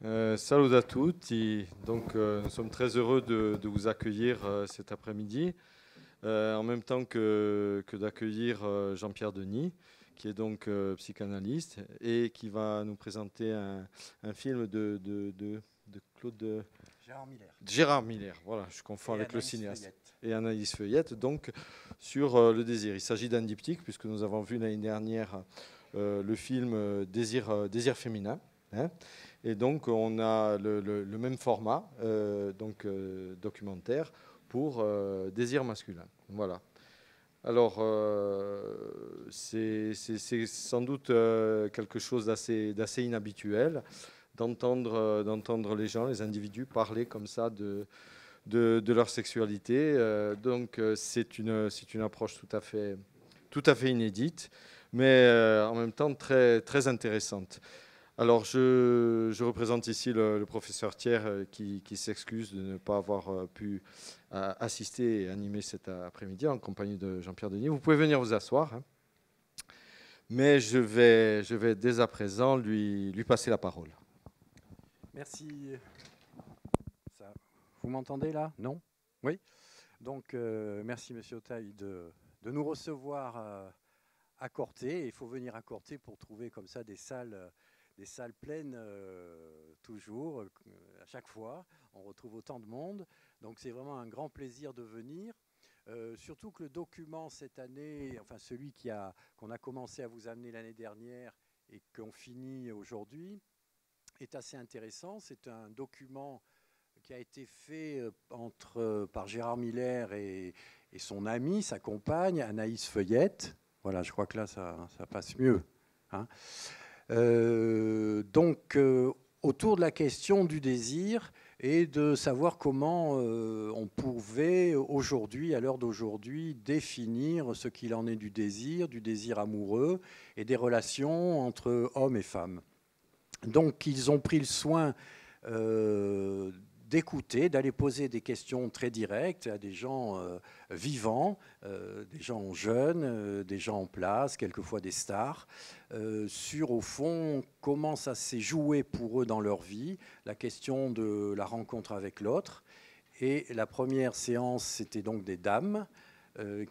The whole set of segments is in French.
Salut à toutes. Nous sommes très heureux de vous accueillir cet après-midi, en même temps que d'accueillir Jean-Pierre Denis, qui est donc psychanalyste et qui va nous présenter un film de Claude Gérard Miller Gérard Miller. Voilà, je confonds et avec le Anaïs cinéaste. Feuillette. Et Anaïs Feuillette, donc sur le désir. Il s'agit d'un diptyque, puisque nous avons vu l'année dernière le film Désir féminin, hein. Et donc, on a le même format, documentaire, pour Désir masculin. Voilà. Alors, c'est sans doute quelque chose d'assez inhabituel d'entendre les gens, les individus parler comme ça de leur sexualité. C'est une approche tout à fait inédite, mais en même temps très intéressante. Alors, je représente ici le professeur Thiers qui s'excuse de ne pas avoir pu assister et animer cet après-midi en compagnie de Jean-Pierre Denis. Vous pouvez venir vous asseoir, hein, mais je vais dès à présent lui passer la parole. Merci. Ça, vous m'entendez là? Non? Oui. Donc, merci Monsieur Otaille de nous recevoir à Corté. Il faut venir à Corté pour trouver comme ça des salles pleines toujours, à chaque fois. On retrouve autant de monde. Donc, c'est vraiment un grand plaisir de venir. Surtout que le document cette année, enfin celui qu'on a commencé à vous amener l'année dernière et qu'on finit aujourd'hui, est assez intéressant. C'est un document qui a été fait par Gérard Miller et son ami, sa compagne, Anaïs Feuillette. Voilà, je crois que là, ça passe mieux, hein. Autour de la question du désir et de savoir comment on pouvait aujourd'hui, à l'heure d'aujourd'hui, définir ce qu'il en est du désir amoureux et des relations entre hommes et femmes. Donc, ils ont pris le soin d'écouter, d'aller poser des questions très directes à des gens vivants, des gens jeunes, des gens en place, quelquefois des stars, sur au fond comment ça s'est joué pour eux dans leur vie, la question de la rencontre avec l'autre. Et la première séance, c'était donc des dames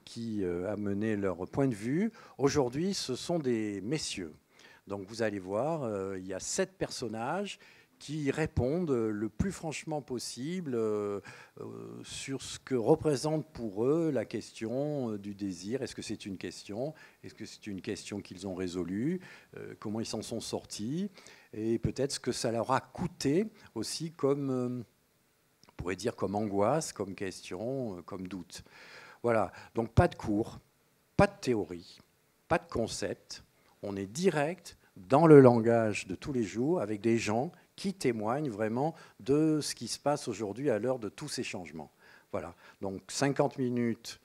qui amenaient leur point de vue. Aujourd'hui, ce sont des messieurs. Donc vous allez voir, il y a 7 personnages qui répondent le plus franchement possible sur ce que représente pour eux la question du désir. Est-ce que c'est une question? Est-ce que c'est une question qu'ils ont résolue? Comment ils s'en sont sortis? Et peut-être ce que ça leur a coûté aussi comme, on pourrait dire, comme angoisse, comme question, comme doute. Voilà, donc pas de cours, pas de théorie, pas de concept. On est direct dans le langage de tous les jours avec des gens qui témoignent vraiment de ce qui se passe aujourd'hui à l'heure de tous ces changements. Voilà, donc 50 minutes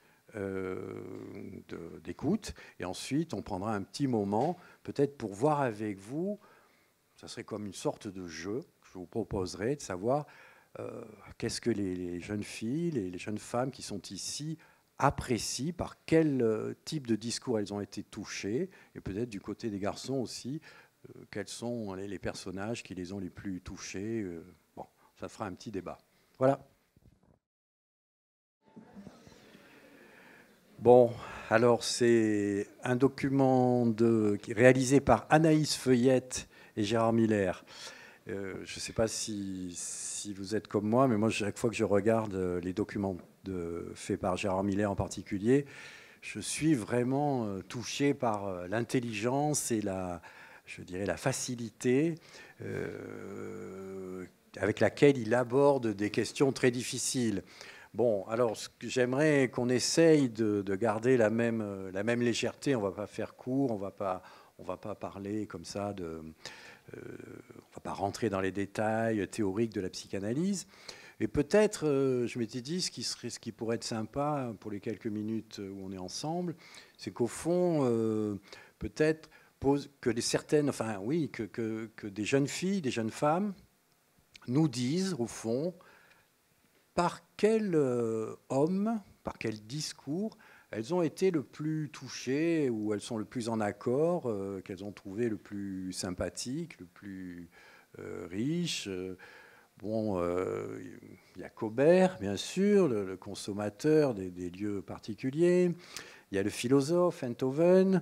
d'écoute et ensuite on prendra un petit moment peut-être pour voir avec vous, ça serait comme une sorte de jeu que je vous proposerai de savoir qu'est-ce que les jeunes filles, les jeunes femmes qui sont ici apprécient, par quel type de discours elles ont été touchées, et peut-être du côté des garçons aussi, quels sont les personnages qui les ont les plus touchés. Bon, ça fera un petit débat. Voilà. Bon, alors c'est un document réalisé par Anaïs Feuillette et Gérard Miller. Je ne sais pas si vous êtes comme moi, mais moi, chaque fois que je regarde les documents faits par Gérard Miller en particulier, je suis vraiment touché par l'intelligence et je dirais, la facilité avec laquelle il aborde des questions très difficiles. Bon, alors j'aimerais qu'on essaye de garder la même légèreté. On ne va pas faire court, on va pas parler comme ça on ne va pas rentrer dans les détails théoriques de la psychanalyse. Et peut-être, je m'étais dit, ce qui pourrait être sympa pour les quelques minutes où on est ensemble, c'est qu'au fond, peut-être que des jeunes filles, des jeunes femmes nous disent, au fond, par quel homme, par quel discours elles ont été le plus touchées ou elles sont le plus en accord, qu'elles ont trouvé le plus sympathique, le plus riche. Bon, il y a Cobert, bien sûr, le consommateur des lieux particuliers. Il y a le philosophe, Enthoven.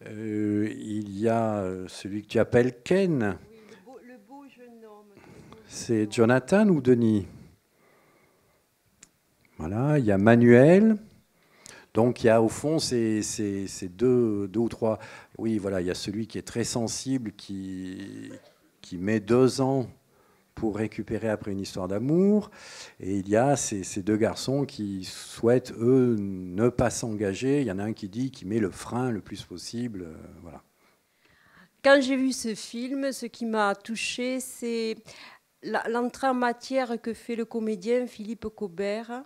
Il y a celui que tu appelles Ken. Oui, le beau jeune homme. C'est Jonathan ou Denis? Voilà, il y a Manuel. Donc il y a au fond ces deux ou trois. Oui, voilà, il y a celui qui est très sensible, qui met 2 ans pour récupérer après une histoire d'amour. Et il y a ces 2 garçons qui souhaitent, eux, ne pas s'engager. Il y en a un qui dit qu'il met le frein le plus possible. Voilà. Quand j'ai vu ce film, ce qui m'a touchée, c'est l'entrée en matière que fait le comédien Philippe Cobert,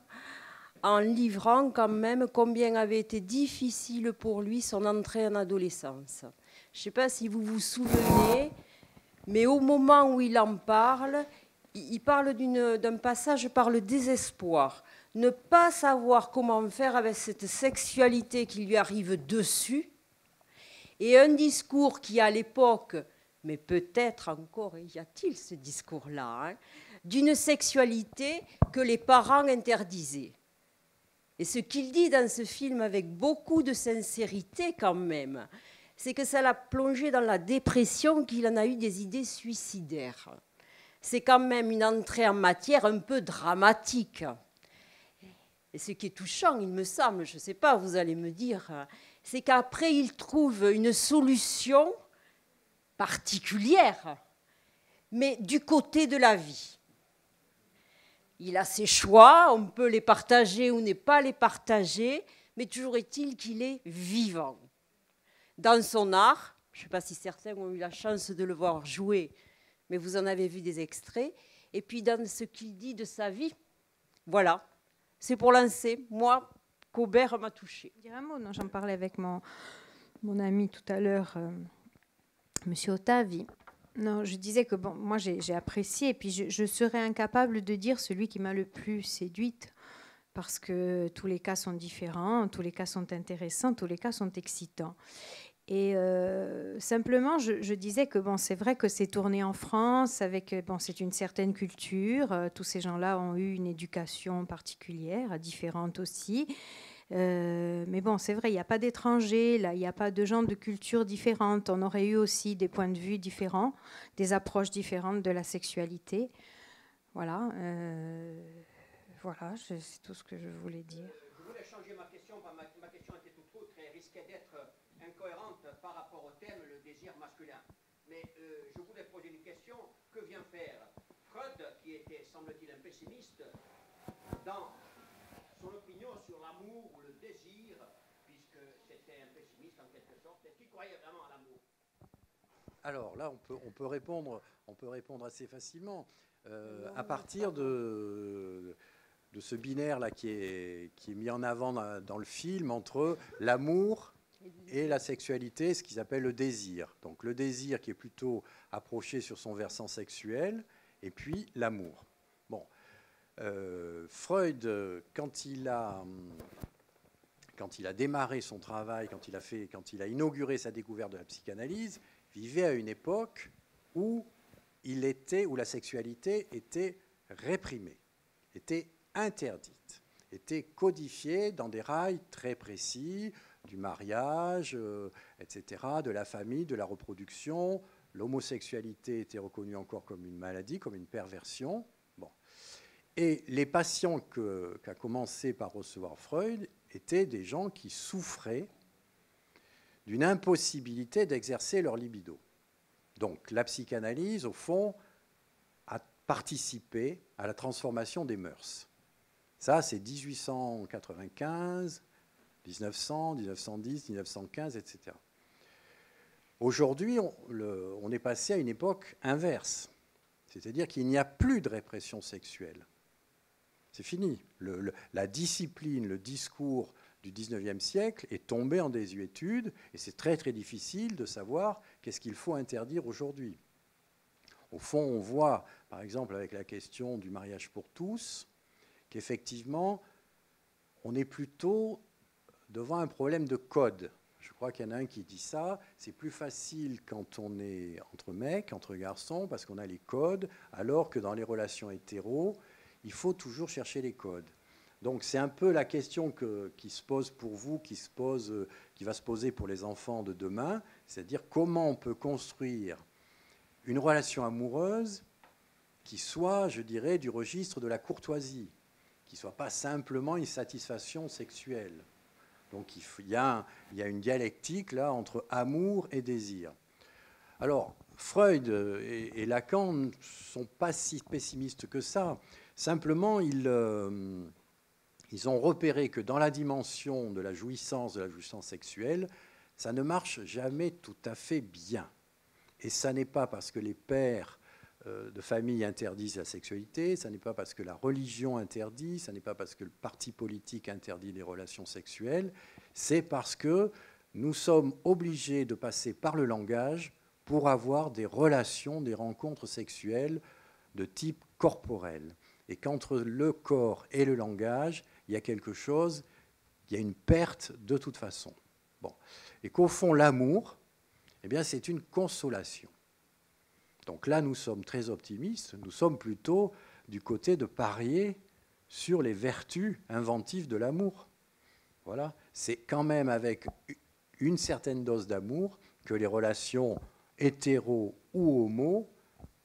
en livrant quand même combien avait été difficile pour lui son entrée en adolescence. Je ne sais pas si vous vous souvenez, mais au moment où il en parle, il parle d'un passage par le désespoir. Ne pas savoir comment faire avec cette sexualité qui lui arrive dessus, et un discours qui, à l'époque, mais peut-être encore y a-t-il ce discours-là, d'une sexualité que les parents interdisaient. Et ce qu'il dit dans ce film avec beaucoup de sincérité quand même, c'est que ça l'a plongé dans la dépression, qu'il en a eu des idées suicidaires. C'est quand même une entrée en matière un peu dramatique. Et ce qui est touchant, il me semble, je ne sais pas, vous allez me dire, c'est qu'après, il trouve une solution particulière, mais du côté de la vie. Il a ses choix, on peut les partager ou ne pas les partager, mais toujours est-il qu'il est vivant. Dans son art, je ne sais pas si certains ont eu la chance de le voir jouer, mais vous en avez vu des extraits, et puis dans ce qu'il dit de sa vie, voilà, c'est pour lancer. Moi, Cobert m'a touchée. Je dirais un mot, non, j'en parlais avec mon ami tout à l'heure, Monsieur Ottavi. Non, je disais que bon, moi j'ai apprécié, et puis je serais incapable de dire celui qui m'a le plus séduite, parce que tous les cas sont différents, tous les cas sont intéressants, tous les cas sont excitants. Et simplement, je disais que bon, c'est vrai que c'est tourné en France, avec bon, c'est une certaine culture. Tous ces gens-là ont eu une éducation particulière, différente aussi. Mais bon, c'est vrai, il n'y a pas d'étrangers, là, il n'y a pas de gens de cultures différentes. On aurait eu aussi des points de vue différents, des approches différentes de la sexualité. Voilà, voilà, c'est tout ce que je voulais dire. Je voulais changer ma question, ma question était toute autre et risquait d'être incohérente par rapport au thème, le désir masculin. Mais je voulais poser une question, que vient faire Freud, qui était, semble-t-il, un pessimiste, dans son opinion sur l'amour ou le désir, puisque c'était un pessimiste en quelque sorte, est-ce qu'il croyait vraiment à l'amour? Alors là, on peut répondre assez facilement. À partir de ce binaire-là qui est mis en avant dans le film entre l'amour et la sexualité, ce qu'ils appellent le désir. Donc le désir qui est plutôt approché sur son versant sexuel, et puis l'amour. Bon, Freud, quand il a démarré son travail, quand il a inauguré sa découverte de la psychanalyse, vivait à une époque où la sexualité était réprimée, était interdite, était codifiée dans des rails très précis, du mariage, etc., de la famille, de la reproduction. L'homosexualité était reconnue encore comme une maladie, comme une perversion. Bon. Et les patients qu'a commencé par recevoir Freud étaient des gens qui souffraient d'une impossibilité d'exercer leur libido. Donc la psychanalyse, au fond, a participé à la transformation des mœurs. Ça, c'est 1895, 1900, 1910, 1915, etc. Aujourd'hui, on est passé à une époque inverse. C'est-à-dire qu'il n'y a plus de répression sexuelle. C'est fini. La discipline, le discours du XIXe siècle est tombé en désuétude et c'est très très difficile de savoir qu'est-ce qu'il faut interdire aujourd'hui. Au fond, on voit, par exemple, avec la question du mariage pour tous, qu'effectivement, on est plutôt devant un problème de code. Je crois qu'il y en a un qui dit ça. C'est plus facile quand on est entre mecs, entre garçons, parce qu'on a les codes, alors que dans les relations hétéros, il faut toujours chercher les codes. Donc c'est un peu la question qui se pose pour vous, qui va se poser pour les enfants de demain, c'est-à-dire comment on peut construire une relation amoureuse qui soit, je dirais, du registre de la courtoisie, qui ne soit pas simplement une satisfaction sexuelle. Donc il y a une dialectique là entre amour et désir. Alors Freud et Lacan ne sont pas si pessimistes que ça. Simplement, ils ont repéré que dans la dimension de la jouissance sexuelle, ça ne marche jamais tout à fait bien. Et ça n'est pas parce que les pères de famille interdisent la sexualité, ça n'est pas parce que la religion interdit, ça n'est pas parce que le parti politique interdit les relations sexuelles, c'est parce que nous sommes obligés de passer par le langage pour avoir des relations, des rencontres sexuelles de type corporel. Et qu'entre le corps et le langage, il y a quelque chose, il y a une perte de toute façon. Bon. Et qu'au fond, l'amour, eh bien, c'est une consolation. Donc là, nous sommes très optimistes, nous sommes plutôt du côté de parier sur les vertus inventives de l'amour. Voilà. C'est quand même avec une certaine dose d'amour que les relations hétéro ou homo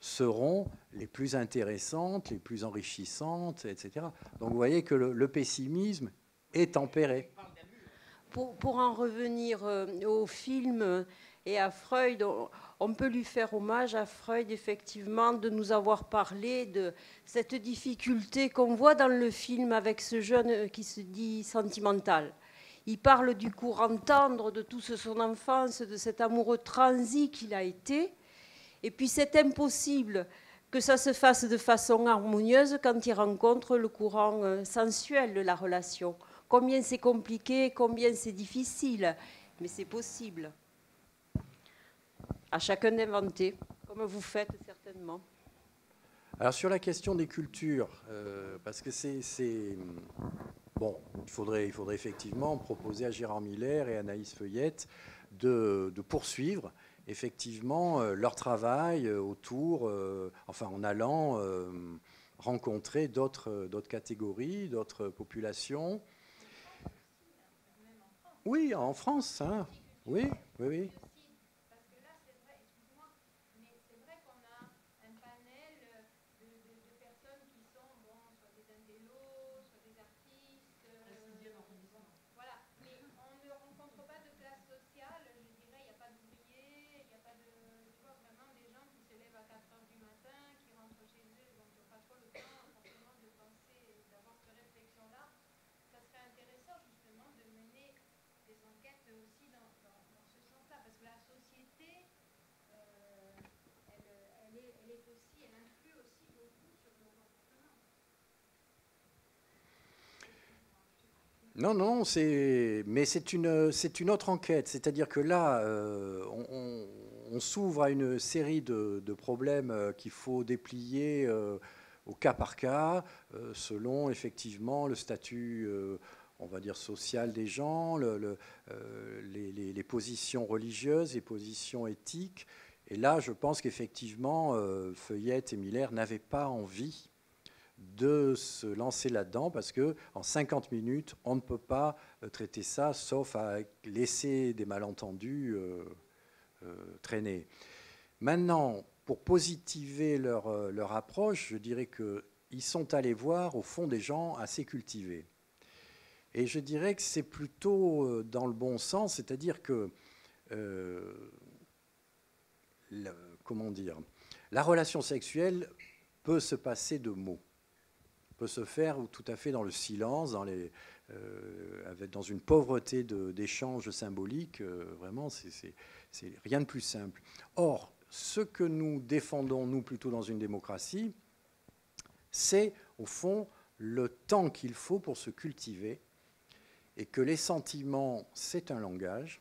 seront les plus intéressantes, les plus enrichissantes, etc. Donc vous voyez que le pessimisme est tempéré. Pour en revenir au film et à Freud, on peut lui faire hommage à Freud, effectivement, de nous avoir parlé de cette difficulté qu'on voit dans le film avec ce jeune qui se dit sentimental. Il parle du courant tendre, de toute son enfance, de cet amoureux transi qu'il a été. Et puis c'est impossible que ça se fasse de façon harmonieuse quand il rencontre le courant sensuel de la relation. Combien c'est compliqué, combien c'est difficile, mais c'est possible. À chacun d'inventer, comme vous faites certainement. Alors sur la question des cultures, parce que c'est bon, il faudrait effectivement proposer à Gérard Miller et Anaïs Feuillette de poursuivre effectivement leur travail autour, enfin en allant rencontrer d'autres catégories, d'autres populations. Oui, en France, hein. Oui. Non, mais c'est une autre enquête. C'est-à-dire que là, on s'ouvre à une série de problèmes qu'il faut déplier au cas par cas, selon effectivement le statut, on va dire, social des gens, les positions religieuses, les positions éthiques. Et là, je pense qu'effectivement, Feuillette et Miller n'avaient pas envie de se lancer là-dedans parce qu'en 50 minutes, on ne peut pas traiter ça sauf à laisser des malentendus traîner. Maintenant, pour positiver leur approche, je dirais qu'ils sont allés voir au fond des gens assez cultivés. Et je dirais que c'est plutôt dans le bon sens, c'est-à-dire que comment dire, la relation sexuelle peut se passer de mots, peut se faire tout à fait dans le silence, dans une pauvreté d'échanges symboliques. Vraiment, c'est rien de plus simple. Or, ce que nous défendons, nous, plutôt dans une démocratie, c'est, au fond, le temps qu'il faut pour se cultiver, et que les sentiments, c'est un langage,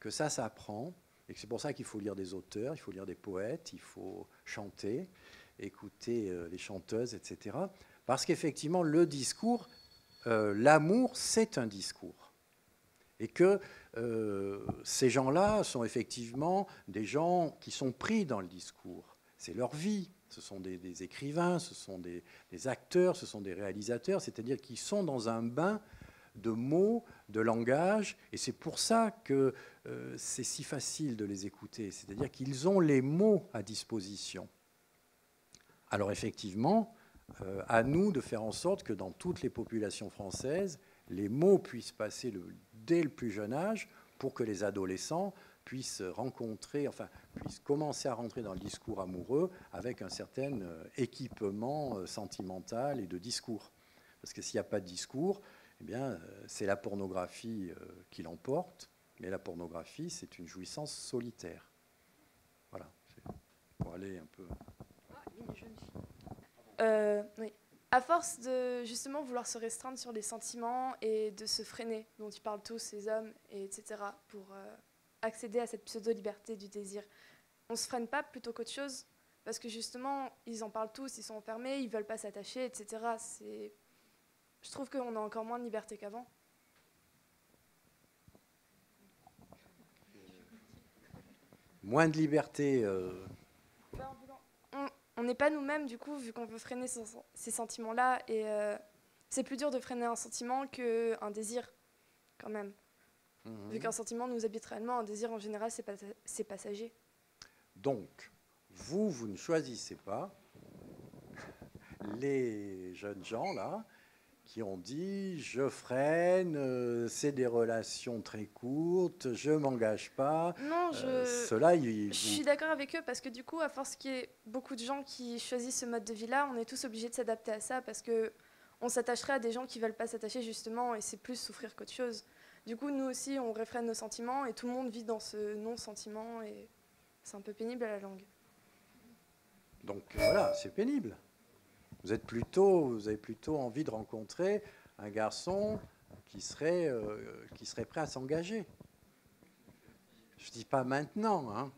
que ça s'apprend, et que c'est pour ça qu'il faut lire des auteurs, il faut lire des poètes, il faut chanter, écouter les chanteuses, etc. Parce qu'effectivement, le discours, l'amour, c'est un discours. Et que ces gens-là sont effectivement des gens qui sont pris dans le discours. C'est leur vie. Ce sont des écrivains, ce sont des acteurs, ce sont des réalisateurs, c'est-à-dire qu'ils sont dans un bain de mots, de langage, et c'est pour ça que c'est si facile de les écouter, c'est-à-dire qu'ils ont les mots à disposition. Alors effectivement, à nous de faire en sorte que dans toutes les populations françaises, les mots puissent passer dès le plus jeune âge pour que les adolescents puissent puissent commencer à rentrer dans le discours amoureux avec un certain équipement sentimental et de discours. Parce que s'il n'y a pas de discours, eh bien, c'est la pornographie qui l'emporte, mais la pornographie, c'est une jouissance solitaire. Voilà, pour aller un peu... Oui. À force de justement vouloir se restreindre sur les sentiments et de se freiner, dont ils parlent tous, ces hommes, et etc., pour accéder à cette pseudo-liberté du désir, on ne se freine pas plutôt qu'autre chose? Parce que justement, ils en parlent tous, ils sont enfermés, ils ne veulent pas s'attacher, etc. Je trouve qu'on a encore moins de liberté qu'avant. Moins de liberté. On n'est pas nous-mêmes, du coup, vu qu'on veut freiner ces sentiments-là. Et c'est plus dur de freiner un sentiment qu'un désir, quand même. Vu qu'un sentiment nous habite réellement, un désir, en général, c'est passager. Donc, vous ne choisissez pas les jeunes gens, là, qui ont dit « je freine, c'est des relations très courtes, je ne m'engage pas ». Non, je suis d'accord avec eux, parce que du coup, à force qu'il y ait beaucoup de gens qui choisissent ce mode de vie-là, on est tous obligés de s'adapter à ça, parce qu'on s'attacherait à des gens qui ne veulent pas s'attacher, justement, et c'est plus souffrir qu'autre chose. Du coup, nous aussi, on réfrène nos sentiments, et tout le monde vit dans ce non-sentiment, et c'est un peu pénible à la longue. Donc voilà, c'est pénible. Vous avez plutôt envie de rencontrer un garçon qui serait prêt à s'engager. Je ne dis pas maintenant. Hein.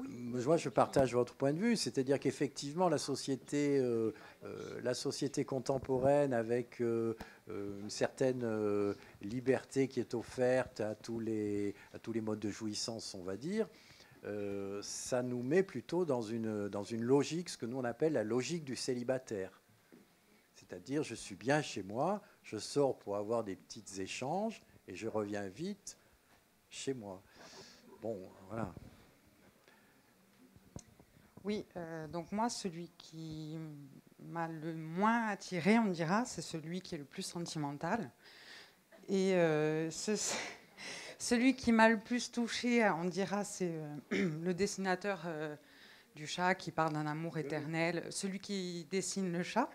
Moi, je partage votre point de vue, c'est-à-dire qu'effectivement, la société contemporaine, avec une certaine liberté qui est offerte à tous les modes de jouissance, on va dire, ça nous met plutôt dans une logique, ce que nous on appelle la logique du célibataire. C'est-à-dire, je suis bien chez moi, je sors pour avoir des petits échanges et je reviens vite chez moi. Bon, voilà. Oui, donc moi, celui qui m'a le moins attiré, on dira, c'est celui qui est le plus sentimental. Et celui qui m'a le plus touché, on dira, c'est le dessinateur du chat qui parle d'un amour éternel, celui qui dessine le chat,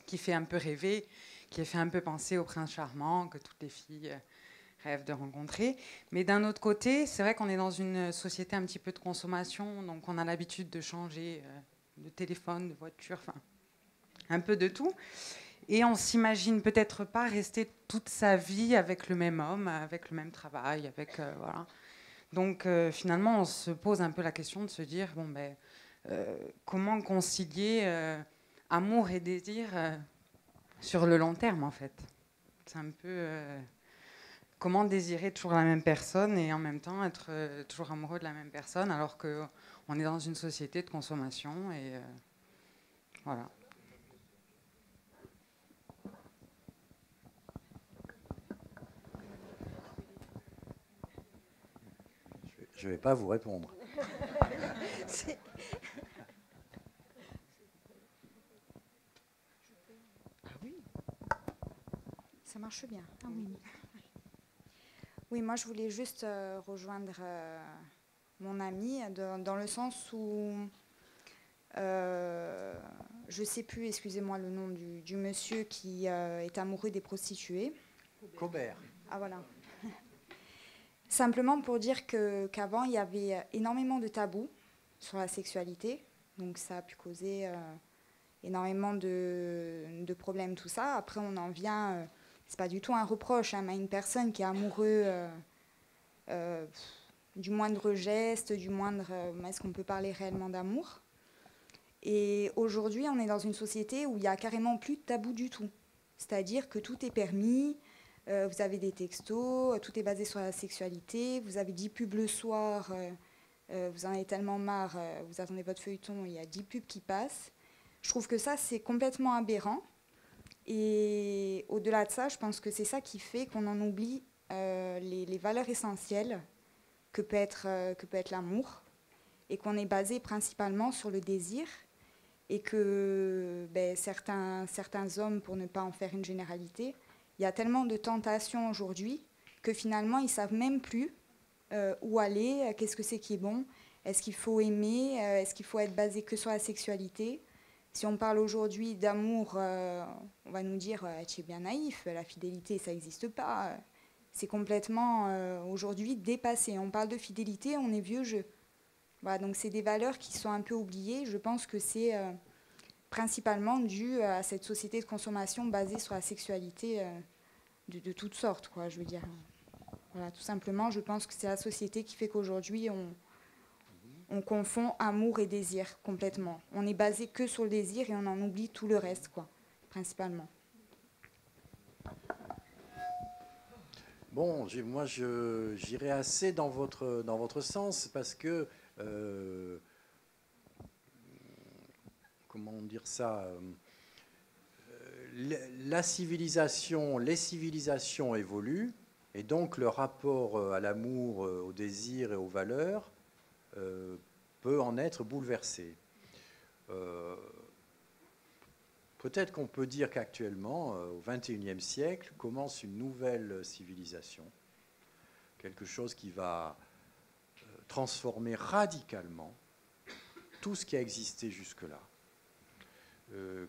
qui fait un peu rêver, qui fait un peu penser au prince charmant, que toutes les filles rêvent de rencontrer. Mais d'un autre côté, c'est vrai qu'on est dans une société un petit peu de consommation, donc on a l'habitude de changer de téléphone, de voiture, enfin, un peu de tout. Et on s'imagine peut-être pas rester toute sa vie avec le même homme, avec le même travail, avec voilà. Donc finalement, on se pose un peu la question de se dire bon ben comment concilier amour et désir sur le long terme en fait. C'est un peu comment désirer toujours la même personne et en même temps être toujours amoureux de la même personne alors qu'on est dans une société de consommation et voilà. Je ne vais pas vous répondre. Ah oui. Ça marche bien. Ah oui. Oui, moi je voulais juste rejoindre mon ami dans le sens où je ne sais plus, excusez-moi le nom du monsieur qui est amoureux des prostituées. Cobert. Ah voilà. Simplement pour dire qu'avant, il y avait énormément de tabous sur la sexualité. Donc ça a pu causer énormément de problèmes, tout ça. Après, on en vient, c'est pas du tout un reproche, hein, mais une personne qui est amoureuse du moindre geste, du moindre... est-ce qu'on peut parler réellement d'amour? Et aujourd'hui, on est dans une société où il n'y a carrément plus de tabou du tout. C'est-à-dire que tout est permis, vous avez des textos, tout est basé sur la sexualité, vous avez 10 pubs le soir, vous en avez tellement marre, vous attendez votre feuilleton, il y a 10 pubs qui passent. Je trouve que ça, c'est complètement aberrant. Et au-delà de ça, je pense que c'est ça qui fait qu'on en oublie les valeurs essentielles que peut être l'amour, et qu'on est basé principalement sur le désir, et que certains hommes, pour ne pas en faire une généralité, il y a tellement de tentations aujourd'hui que finalement ils ne savent même plus où aller, qu'est-ce que c'est qui est bon, est-ce qu'il faut aimer, est-ce qu'il faut être basé que sur la sexualité. Si on parle aujourd'hui d'amour, on va nous dire tu es bien naïf, la fidélité ça n'existe pas. C'est complètement aujourd'hui dépassé. On parle de fidélité, on est vieux jeu. Voilà, donc c'est des valeurs qui sont un peu oubliées. Je pense que c'est principalement dû à cette société de consommation basée sur la sexualité de toutes sortes, quoi, je veux dire. Voilà, tout simplement, je pense que c'est la société qui fait qu'aujourd'hui, on confond amour et désir complètement. On est basé que sur le désir et on en oublie tout le reste, quoi, principalement. Bon, moi, j'irais assez dans votre sens parce que, comment dire ça, les civilisations évoluent et donc le rapport à l'amour, au désir et aux valeurs peut en être bouleversé. Peut-être qu'on peut dire qu'actuellement, au XXIe siècle, commence une nouvelle civilisation, quelque chose qui va transformer radicalement tout ce qui a existé jusque-là.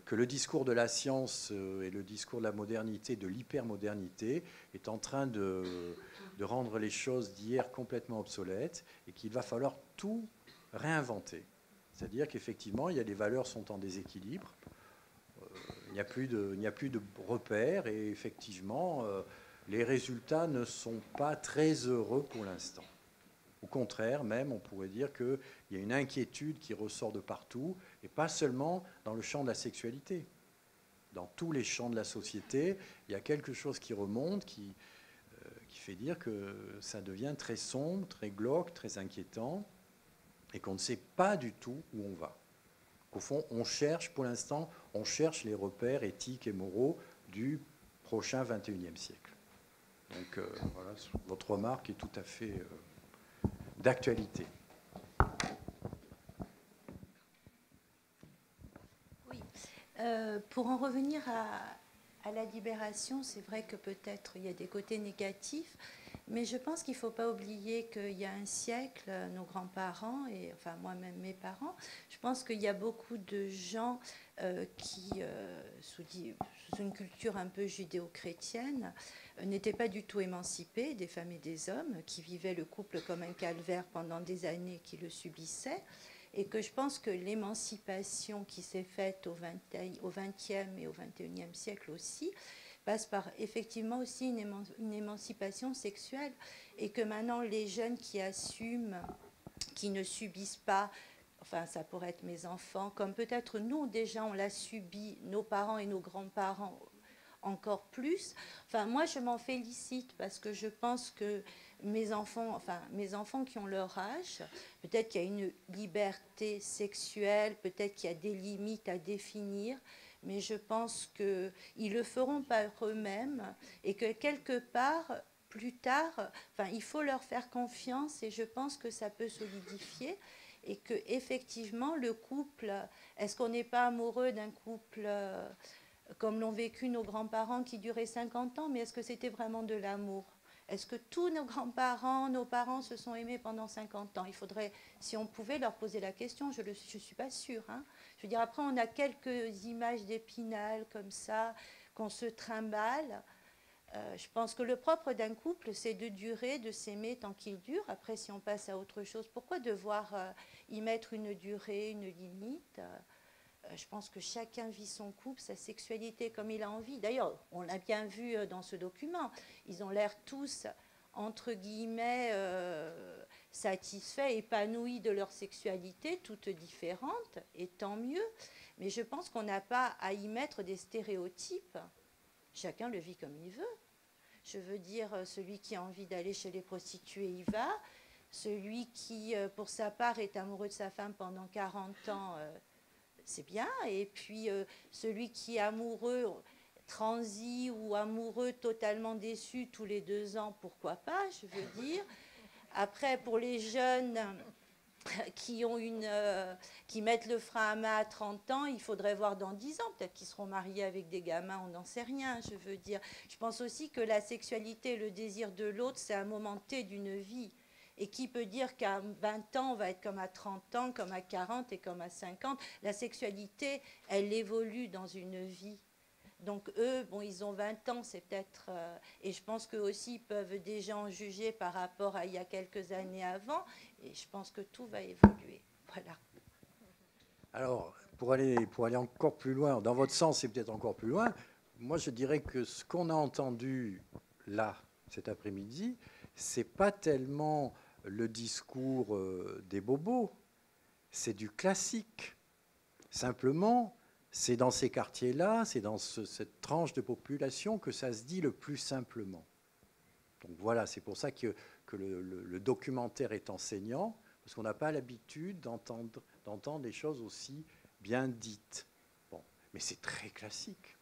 Que le discours de la science et le discours de la modernité, de l'hypermodernité, est en train de rendre les choses d'hier complètement obsolètes et qu'il va falloir tout réinventer. C'est-à-dire qu'effectivement, il y a des valeurs sont en déséquilibre. Il n'y a plus de repères et effectivement, les résultats ne sont pas très heureux pour l'instant. Au contraire, même, on pourrait dire qu'il y a une inquiétude qui ressort de partout, et pas seulement dans le champ de la sexualité. Dans tous les champs de la société, il y a quelque chose qui remonte, qui fait dire que ça devient très sombre, très glauque, très inquiétant, et qu'on ne sait pas du tout où on va. Au fond, on cherche, pour l'instant, on cherche les repères éthiques et moraux du prochain XXIe siècle. Donc voilà, votre remarque est tout à fait d'actualité. Oui, pour en revenir à la libération, c'est vrai que peut-être il y a des côtés négatifs, mais je pense qu'il ne faut pas oublier qu'il y a un siècle, nos grands-parents, et enfin moi-même mes parents, je pense qu'il y a beaucoup de gens qui, sous une culture un peu judéo-chrétienne, n'étaient pas du tout émancipés, des femmes et des hommes, qui vivaient le couple comme un calvaire pendant des années, qui le subissaient, et que je pense que l'émancipation qui s'est faite au XXe et au XXIe siècle aussi, passe par effectivement aussi une émancipation sexuelle, et que maintenant les jeunes qui assument, qui ne subissent pas, enfin ça pourrait être mes enfants, comme peut-être nous déjà on l'a subi, nos parents et nos grands-parents encore plus. Enfin moi je m'en félicite parce que je pense que mes enfants qui ont leur âge, peut-être qu'il y a une liberté sexuelle, peut-être qu'il y a des limites à définir, mais je pense qu'ils le feront par eux-mêmes et que quelque part, plus tard, il faut leur faire confiance et je pense que ça peut solidifier et que effectivement le couple, est-ce qu'on n'est pas amoureux d'un couple comme l'ont vécu nos grands-parents qui duraient 50 ans, mais est-ce que c'était vraiment de l'amour ? Est-ce que tous nos grands-parents, nos parents se sont aimés pendant 50 ans ? Il faudrait, si on pouvait leur poser la question, je ne suis pas sûre. Je veux dire, après, on a quelques images d'Épinal comme ça, qu'on se trimballe. Je pense que le propre d'un couple, c'est de durer, de s'aimer tant qu'il dure. Après, si on passe à autre chose, pourquoi devoir y mettre une durée, une limite ? Je pense que chacun vit son couple, sa sexualité comme il a envie. D'ailleurs, on l'a bien vu dans ce document. Ils ont l'air tous, entre guillemets, satisfaits, épanouis de leur sexualité, toutes différentes, et tant mieux. Mais je pense qu'on n'a pas à y mettre des stéréotypes. Chacun le vit comme il veut. Je veux dire, celui qui a envie d'aller chez les prostituées, y va. Celui qui, pour sa part, est amoureux de sa femme pendant 40 ans, c'est bien. Et puis, celui qui est amoureux, transi ou amoureux, totalement déçu tous les 2 ans, pourquoi pas, je veux dire. Après, pour les jeunes qui mettent le frein à main à 30 ans, il faudrait voir dans 10 ans, peut-être qu'ils seront mariés avec des gamins, on n'en sait rien, je veux dire. Je pense aussi que la sexualité et le désir de l'autre, c'est un moment T d'une vie. Et qui peut dire qu'à 20 ans, on va être comme à 30 ans, comme à 40 et comme à 50. La sexualité, elle évolue dans une vie. Donc eux, bon, ils ont 20 ans, c'est peut-être... et je pense qu'eux aussi peuvent déjà en juger par rapport à il y a quelques années avant. Et je pense que tout va évoluer. Voilà. Alors, pour aller encore plus loin, dans votre sens, c'est peut-être encore plus loin, moi je dirais que ce qu'on a entendu là, cet après-midi, c'est pas tellement le discours des bobos, c'est du classique. Simplement, c'est dans ces quartiers-là, c'est dans cette tranche de population que ça se dit le plus simplement. Donc voilà, c'est pour ça que le documentaire est enseignant, parce qu'on n'a pas l'habitude d'entendre des choses aussi bien dites. Bon, mais c'est très classique.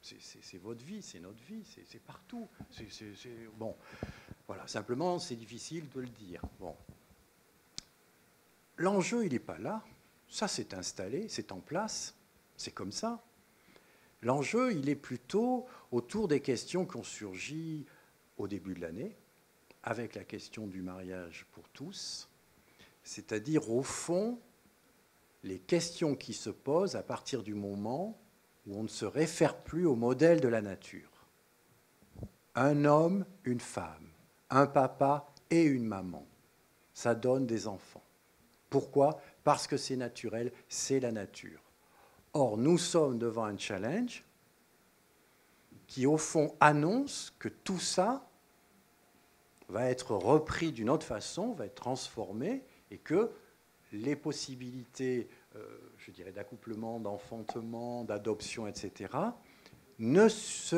C'est votre vie, c'est notre vie, c'est partout. Bon, voilà, simplement, c'est difficile de le dire. Bon. L'enjeu, il n'est pas là. Ça, c'est installé, c'est en place. C'est comme ça. L'enjeu, il est plutôt autour des questions qui ont surgi au début de l'année, avec la question du mariage pour tous, c'est-à-dire, au fond, les questions qui se posent à partir du moment où on ne se réfère plus au modèle de la nature. Un homme, une femme, un papa et une maman, ça donne des enfants. Pourquoi ? Parce que c'est naturel, c'est la nature. Or, nous sommes devant un challenge qui, au fond, annonce que tout ça va être repris d'une autre façon, va être transformé, et que les possibilités, je dirais, d'accouplement, d'enfantement, d'adoption, etc., ne se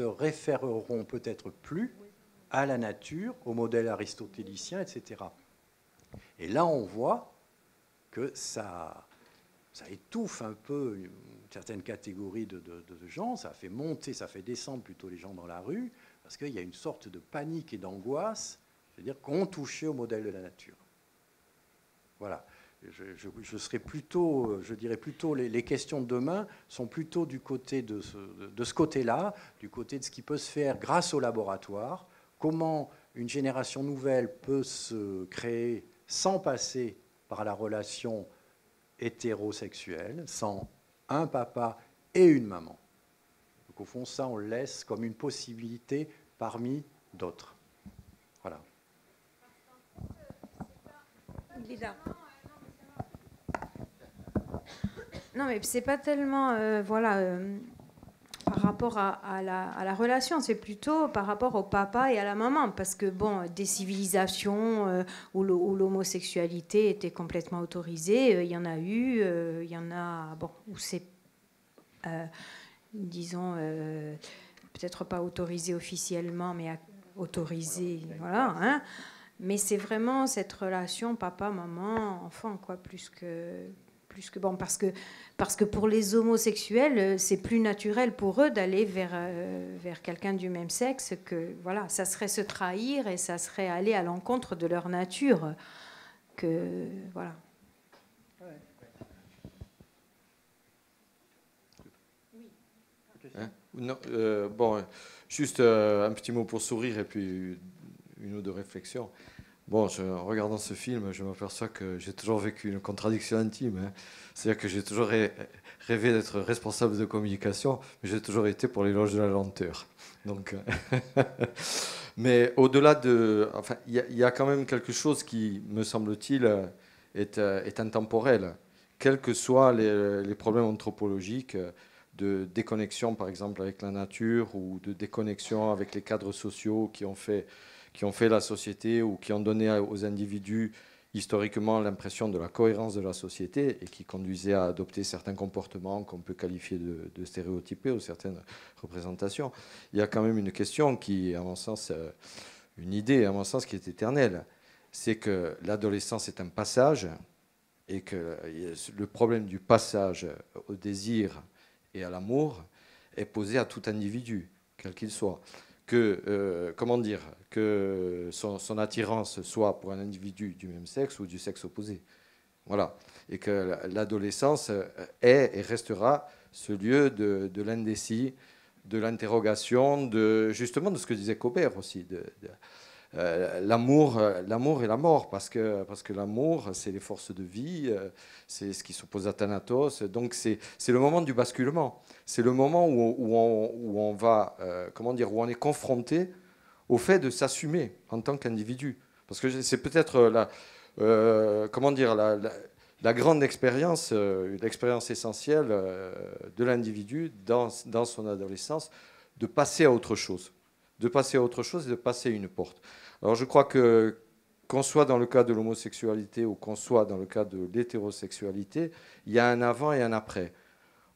référeront peut-être plus à la nature, au modèle aristotélicien, etc. Et là, on voit que ça étouffe un peu une certaine catégorie de gens, ça fait monter, ça fait descendre plutôt les gens dans la rue, parce qu'il y a une sorte de panique et d'angoisse, c'est-à-dire qu'on touchait au modèle de la nature. Voilà. Je serais plutôt, je dirais plutôt, les questions de demain sont plutôt du côté de ce côté-là, du côté de ce qui peut se faire grâce au laboratoire, comment une génération nouvelle peut se créer sans passer par la relation hétérosexuelle, sans un papa et une maman. Donc au fond, ça, on le laisse comme une possibilité parmi d'autres. Voilà. Il est là. Non, mais c'est pas tellement par rapport à la relation, c'est plutôt par rapport au papa et à la maman, parce que bon, des civilisations où l'homosexualité était complètement autorisée, il y en a eu, il y en a où c'est, disons, peut-être pas autorisé officiellement, mais autorisé, voilà. Hein. Mais c'est vraiment cette relation papa-maman-enfant, quoi, plus que bon, parce que pour les homosexuels, c'est plus naturel pour eux d'aller vers quelqu'un du même sexe, que voilà, ça serait se trahir et ça serait aller à l'encontre de leur nature, que voilà. Hein? Non, bon, juste un petit mot pour sourire et puis une ou deux réflexions. Bon, en regardant ce film, je m'aperçois que j'ai toujours vécu une contradiction intime. Hein. C'est-à-dire que j'ai toujours rêvé d'être responsable de communication, mais j'ai toujours été pour l'éloge de la lenteur. Donc, mais au-delà de... Enfin, il y a quand même quelque chose qui, me semble-t-il, est intemporel. Quels que soient les problèmes anthropologiques, de déconnexion, par exemple, avec la nature, ou de déconnexion avec les cadres sociaux qui ont fait qui ont fait la société ou qui ont donné aux individus historiquement l'impression de la cohérence de la société et qui conduisaient à adopter certains comportements qu'on peut qualifier de stéréotypés ou certaines représentations. Il y a quand même une question qui, à mon sens, une idée, à mon sens, qui est éternelle. C'est que l'adolescence est un passage et que le problème du passage au désir et à l'amour est posé à tout individu, quel qu'il soit. Que, que son attirance soit pour un individu du même sexe ou du sexe opposé. Voilà. Et que l'adolescence est et restera ce lieu de l'indécis, de l'interrogation, justement de ce que disait Cobert aussi, l'amour et la mort, parce que l'amour, c'est les forces de vie, c'est ce qui s'oppose à Thanatos. Donc c'est le moment du basculement. C'est le moment où on va, où on est confronté au fait de s'assumer en tant qu'individu. Parce que c'est peut-être la grande expérience, l'expérience essentielle de l'individu dans son adolescence, de passer à autre chose. De passer à autre chose et de passer une porte. Alors je crois que qu'on soit dans le cas de l'homosexualité ou qu'on soit dans le cas de l'hétérosexualité, il y a un avant et un après.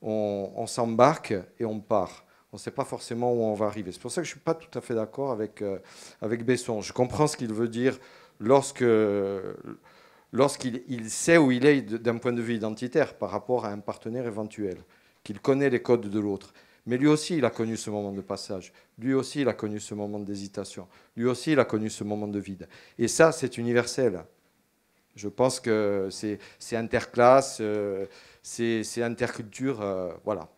On s'embarque et on part. On ne sait pas forcément où on va arriver. C'est pour ça que je ne suis pas tout à fait d'accord avec Besson. Je comprends ce qu'il veut dire lorsqu'il sait où il est d'un point de vue identitaire par rapport à un partenaire éventuel, qu'il connaît les codes de l'autre. Mais lui aussi, il a connu ce moment de passage. Lui aussi, il a connu ce moment d'hésitation. Lui aussi, il a connu ce moment de vide. Et ça, c'est universel. Je pense que c'est interclasse, c'est interculture, voilà.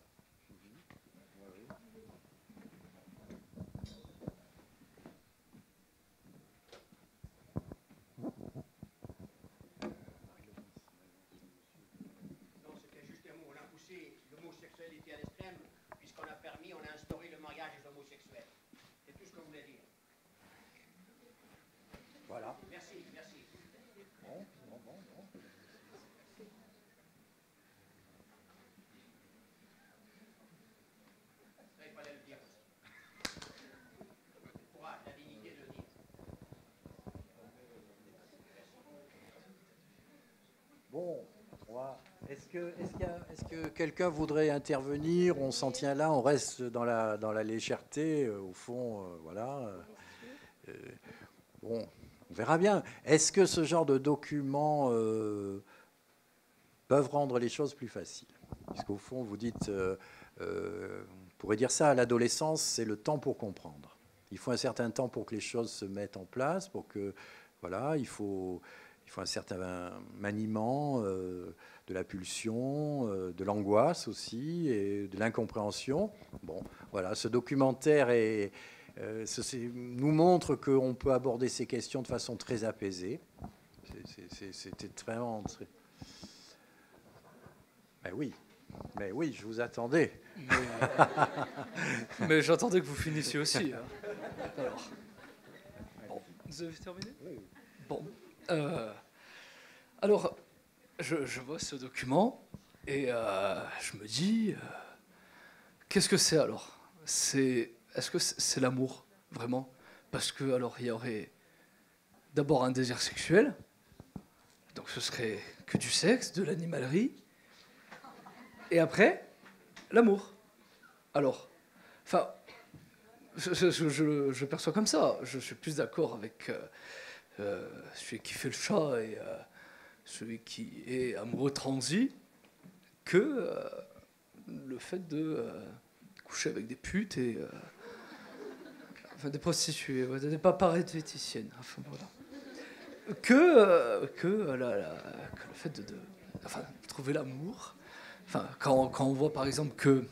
Bon, est-ce que quelqu'un voudrait intervenir? On s'en tient là, on reste dans la légèreté, au fond, voilà. Bon, on verra bien. Est-ce que ce genre de documents peuvent rendre les choses plus faciles? Parce qu'au fond, vous dites, on pourrait dire ça, à l'adolescence, c'est le temps pour comprendre. Il faut un certain temps pour que les choses se mettent en place, pour que, voilà, il faut un certain maniement de la pulsion, de l'angoisse aussi, et de l'incompréhension. Bon, voilà, ce documentaire nous montre qu'on peut aborder ces questions de façon très apaisée. C'était vraiment... Mais oui, je vous attendais. Mais j'attendais que vous finissiez aussi. Hein. Alors, bon, vous avez terminé? Oui. Bon. Alors, je vois ce document et je me dis, qu'est-ce que c'est alors? Est-ce que c'est l'amour, vraiment? Parce que alors il y aurait d'abord un désir sexuel, donc ce serait que du sexe, de l'animalerie, et après, l'amour. Alors, enfin, je perçois comme ça. Je suis plus d'accord avec celui qui fait le chat et celui qui est amoureux transi que le fait de coucher avec des putes et enfin des prostituées, des paparettes véticiennes. Enfin voilà. Que le fait de trouver l'amour. Enfin, quand on voit par exemple que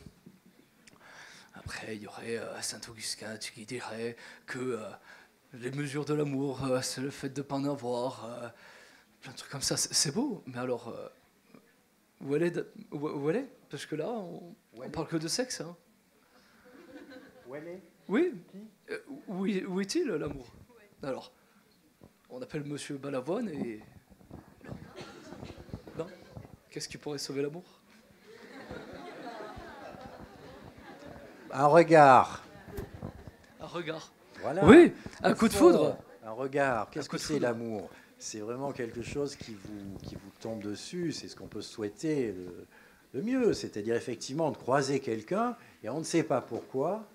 après il y aurait Saint-Augustin qui dirait que les mesures de l'amour, c'est le fait de ne pas en avoir, plein de trucs comme ça, c'est beau, mais alors où elle est? Parce que là, on parle que de sexe. Hein. Où elle est? Oui. Où est-il l'amour? Alors, on appelle Monsieur Balavoine et non. Qu'est-ce qui pourrait sauver l'amour? Un regard. Un regard. Voilà. Oui, un coup de foudre. Un regard. Qu'est-ce que c'est l'amour? C'est vraiment quelque chose qui vous tombe dessus. C'est ce qu'on peut souhaiter le mieux. C'est-à-dire effectivement de croiser quelqu'un et on ne sait pas pourquoi.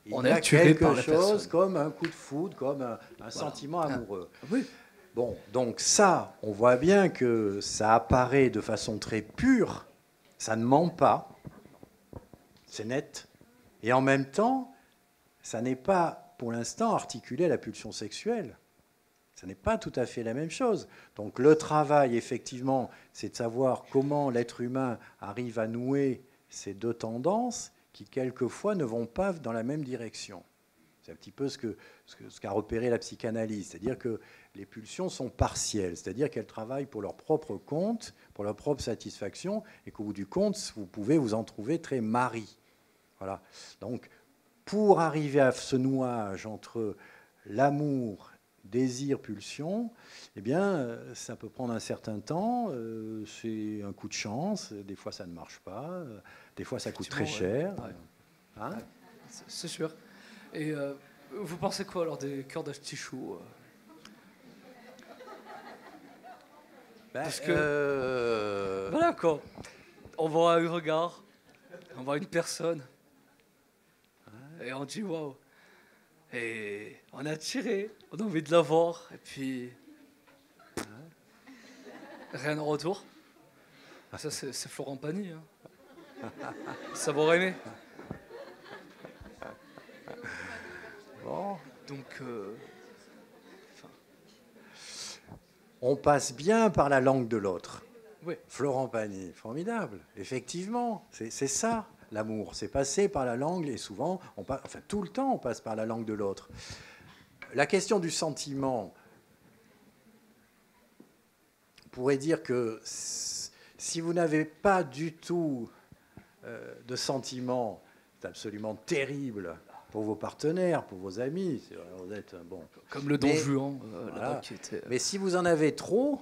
Il y a quelque chose comme un coup de foudre, comme un sentiment amoureux. Oui. Bon, donc ça, on voit bien que ça apparaît de façon très pure. Ça ne ment pas. C'est net. Et en même temps, ça n'est pas, pour l'instant, articulé à la pulsion sexuelle. Ce n'est pas tout à fait la même chose. Donc le travail, effectivement, c'est de savoir comment l'être humain arrive à nouer ces deux tendances qui, quelquefois, ne vont pas dans la même direction. C'est un petit peu ce qu'a repéré la psychanalyse. C'est-à-dire que les pulsions sont partielles, c'est-à-dire qu'elles travaillent pour leur propre compte, pour leur propre satisfaction, et qu'au bout du compte, vous pouvez vous en trouver très marri. Voilà. Donc, pour arriver à ce nouage entre l'amour, désir, pulsion, eh bien, ça peut prendre un certain temps. C'est un coup de chance. Des fois, ça ne marche pas. Des fois, ça coûte très cher. Ouais. Hein? C'est sûr. Et vous pensez quoi alors des cœurs d'artichaut? Parce que voilà quoi. On voit un regard, on voit une personne, et on dit waouh. Et on est attiré, on a envie de la voir, et puis rien en retour. Ça c'est Florent Pagny. Hein. Ça vous aimé. Bon. Donc, on passe bien par la langue de l'autre. Oui. Florent Pagny, formidable. Effectivement, c'est ça l'amour. C'est passer par la langue et souvent, tout le temps, on passe par la langue de l'autre. La question du sentiment, on pourrait dire que si vous n'avez pas du tout de sentiment, c'est absolument terrible pour vos partenaires, pour vos amis. Vous êtes bon. Comme le Don Juan, là-bas, qui était... Mais si vous en avez trop,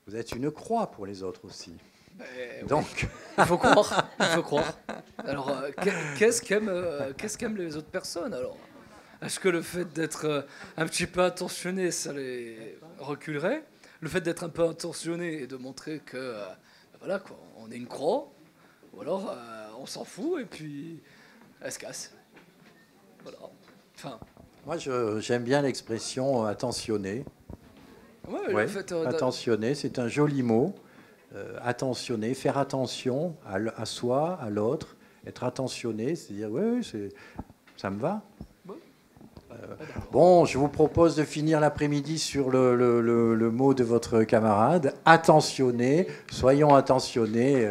vous êtes une croix pour les autres aussi. Donc, oui. Il faut croire. Il faut croire. Alors, qu'est-ce qu'aiment les autres personnes alors? Est-ce que le fait d'être un petit peu attentionné, ça les reculerait? Le fait d'être un peu attentionné et de montrer que, voilà quoi, on est une croix, ou alors on s'en fout et puis elle se casse. Voilà. Enfin. Moi, j'aime bien l'expression attentionné. Ouais, ouais, le fait, attentionné, c'est un joli mot. Attentionné, faire attention à soi, à l'autre, être attentionné, c'est dire oui, ça me va. Bon, je vous propose de finir l'après-midi sur le mot de votre camarade, attentionné. Soyons attentionnés.